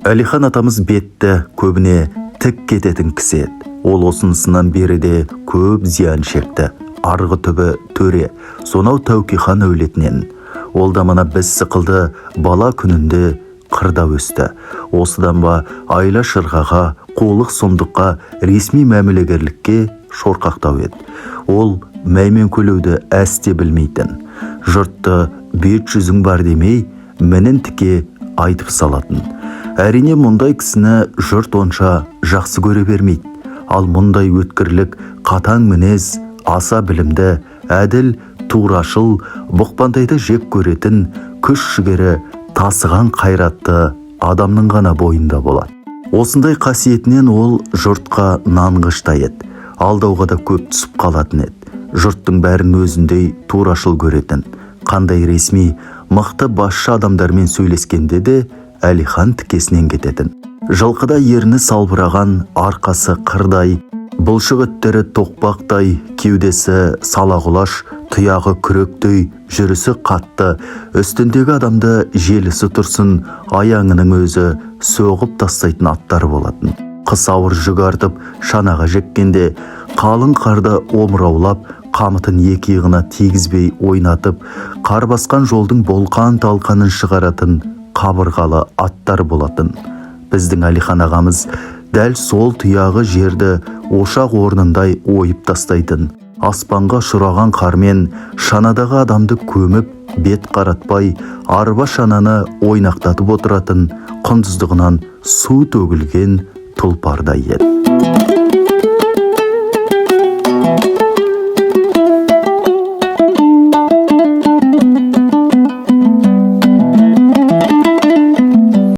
Әлихан атамыз бетті көбіне тік кететін кісі еді. Ол осынысынан бері де көп зиян шекті. Арғы түбі төре, сонау Тәукихан әулетінен. Ол да мына біз сықылды бала күнінде қырда өсті. Осыдан ба айла шырғаға, қолық сұмдыққа, ресми мәмілегерлікке шорқақтау еді. Ол мәймен көлеуді әсте білмейтін. Жұртты бет жүзің бар демей, мінін тіке айтып салатын. Әрине мұндай кісіні жұрт онша жақсы көре бермейді. Ал мұндай өткірлік, қатаң мінез, аса білімді, әділ, турашыл, бұқпантайды жек көретін, күш жігері, тасыған қайратты адамның ғана бойында болады. Осындай қасиетінен ол жұртқа нанғыштай еді. Алдауға да көп түсіп қалатын еді. Жұрттың бәрін өзіндей турашыл көретін. Қандай ресми, мықты басшы адамдармен сөйлескенде де Әлихан тікесінен кететін. Жылқыда ерні салбыраған, арқасы қырдай, бұлшық өттері тоқпақтай, кеудесі салағұлаш, тұяғы күректей, жүрісі қатты, үстіндегі адамды желісі тұрсын, аяңының өзі соғып тастайтын аттар болатын. Қыс ауыр жүк артып, шанаға жеккенде, қалың қарды омыраулап, қамытын екі иығына тигізбей ойнатып, қар басқан жолдың болқан талқанын шығаратын қабырғалы аттар болатын. Біздің Әлихан ағамыз дәл сол тұяғы жерді ошақ орнындай ойып тастайтын. Аспанға шұраған қармен шанадағы адамды көміп, бет қаратпай, арба шананы ойнақтатып отыратын, құндыздығынан су төгілген тұлпардай еді.